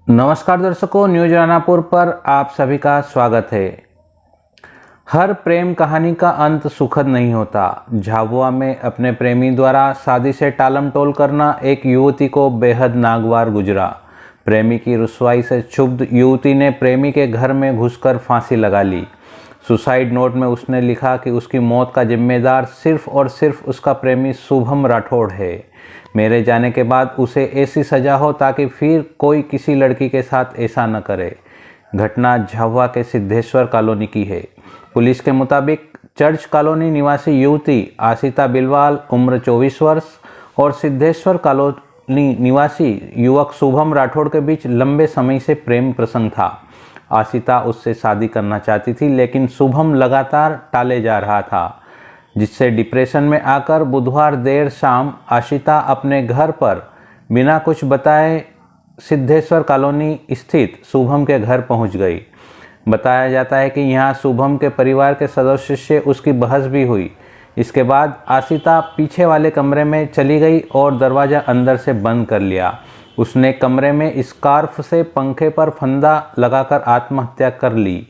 नमस्कार दर्शकों, न्यूज रानापुर पर आप सभी का स्वागत है। हर प्रेम कहानी का अंत सुखद नहीं होता। झाबुआ में अपने प्रेमी द्वारा शादी से टालमटोल करना एक युवती को बेहद नागवार गुजरा। प्रेमी की रुसवाई से क्षुब्ध युवती ने प्रेमी के घर में घुसकर फांसी लगा ली। सुसाइड नोट में उसने लिखा कि उसकी मौत का जिम्मेदार सिर्फ और सिर्फ उसका प्रेमी शुभम राठौड़ है। मेरे जाने के बाद उसे ऐसी सज़ा हो ताकि फिर कोई किसी लड़की के साथ ऐसा न करे। घटना झाबुआ के सिद्धेश्वर कॉलोनी की है। पुलिस के मुताबिक चर्च कॉलोनी निवासी युवती आशिता बिलवाल उम्र 24 वर्ष और सिद्धेश्वर कॉलोनी निवासी युवक शुभम राठौड़ के बीच लंबे समय से प्रेम प्रसंग था। आशिता उससे शादी करना चाहती थी, लेकिन शुभम लगातार टाले जा रहा था, जिससे डिप्रेशन में आकर बुधवार देर शाम आशिता अपने घर पर बिना कुछ बताए सिद्धेश्वर कॉलोनी स्थित शुभम के घर पहुंच गई। बताया जाता है कि यहां शुभम के परिवार के सदस्य से उसकी बहस भी हुई। इसके बाद आशिता पीछे वाले कमरे में चली गई और दरवाज़ा अंदर से बंद कर लिया। उसने कमरे में स्कार्फ से पंखे पर फंदा लगाकर आत्महत्या कर ली।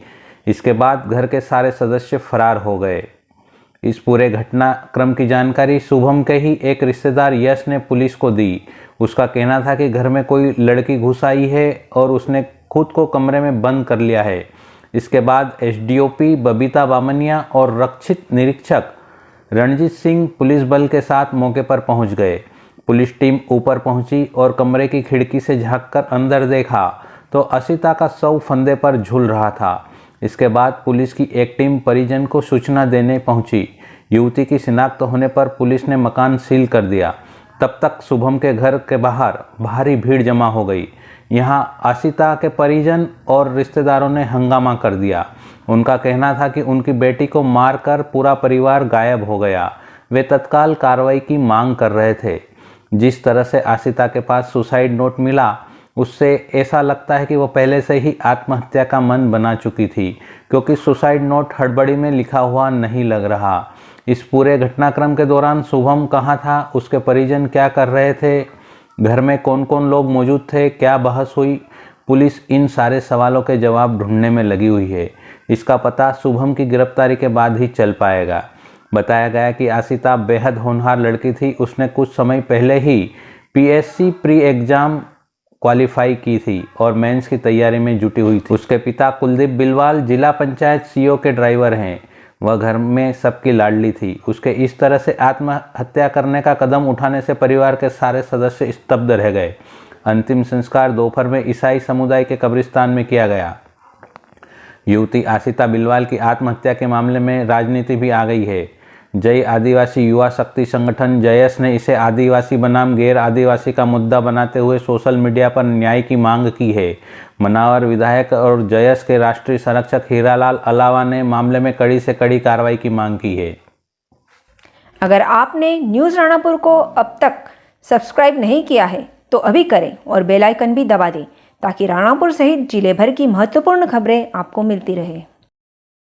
इसके बाद घर के सारे सदस्य फरार हो गए। इस पूरे घटनाक्रम की जानकारी शुभम के ही एक रिश्तेदार यश ने पुलिस को दी। उसका कहना था कि घर में कोई लड़की घुस आई है और उसने खुद को कमरे में बंद कर लिया है। इसके बाद एसडीओपी बबीता बामनिया और रक्षित निरीक्षक रणजीत सिंह पुलिस बल के साथ मौके पर पहुंच गए। पुलिस टीम ऊपर पहुंची और कमरे की खिड़की से झांककर अंदर देखा तो आशिता का शव फंदे पर झूल रहा था। इसके बाद पुलिस की एक टीम परिजन को सूचना देने पहुंची। युवती की शिनाख्त होने पर पुलिस ने मकान सील कर दिया। तब तक शुभम के घर के बाहर भारी भीड़ जमा हो गई। यहां आशिता के परिजन और रिश्तेदारों ने हंगामा कर दिया। उनका कहना था कि उनकी बेटी को मारकर पूरा परिवार गायब हो गया। वे तत्काल कार्रवाई की मांग कर रहे थे। जिस तरह से आशिता के पास सुसाइड नोट मिला, उससे ऐसा लगता है कि वो पहले से ही आत्महत्या का मन बना चुकी थी, क्योंकि सुसाइड नोट हड़बड़ी में लिखा हुआ नहीं लग रहा। इस पूरे घटनाक्रम के दौरान शुभम कहाँ था, उसके परिजन क्या कर रहे थे, घर में कौन कौन लोग मौजूद थे, क्या बहस हुई, पुलिस इन सारे सवालों के जवाब ढूंढने में लगी हुई है। इसका पता शुभम की गिरफ्तारी के बाद ही चल पाएगा। बताया गया कि आशिता बेहद होनहार लड़की थी। उसने कुछ समय पहले ही पीएससी प्री एग्जाम क्वालिफाई की थी और मेंस की तैयारी में जुटी हुई थी। उसके पिता कुलदीप बिलवाल जिला पंचायत सीओ के ड्राइवर हैं। वह घर में सबकी लाडली थी। उसके इस तरह से आत्महत्या करने का कदम उठाने से परिवार के सारे सदस्य स्तब्ध रह गए। अंतिम संस्कार दोपहर में ईसाई समुदाय के कब्रिस्तान में किया गया। युवती आशिता बिलवाल की आत्महत्या के मामले में राजनीति भी आ गई है। जय आदिवासी युवा शक्ति संगठन जयस ने इसे आदिवासी बनाम गैर आदिवासी का मुद्दा बनाते हुए सोशल मीडिया पर न्याय की मांग की है। मनावर विधायक और जयस के राष्ट्रीय संरक्षक हीरालाल अलावा ने मामले में कड़ी से कड़ी कार्रवाई की मांग की है। अगर आपने न्यूज़ रानापुर को अब तक सब्सक्राइब नहीं किया है तो अभी करें और बेल आइकन भी दबा दें, ताकि रानापुर सहित जिले भर की महत्वपूर्ण खबरें आपको मिलती रहे।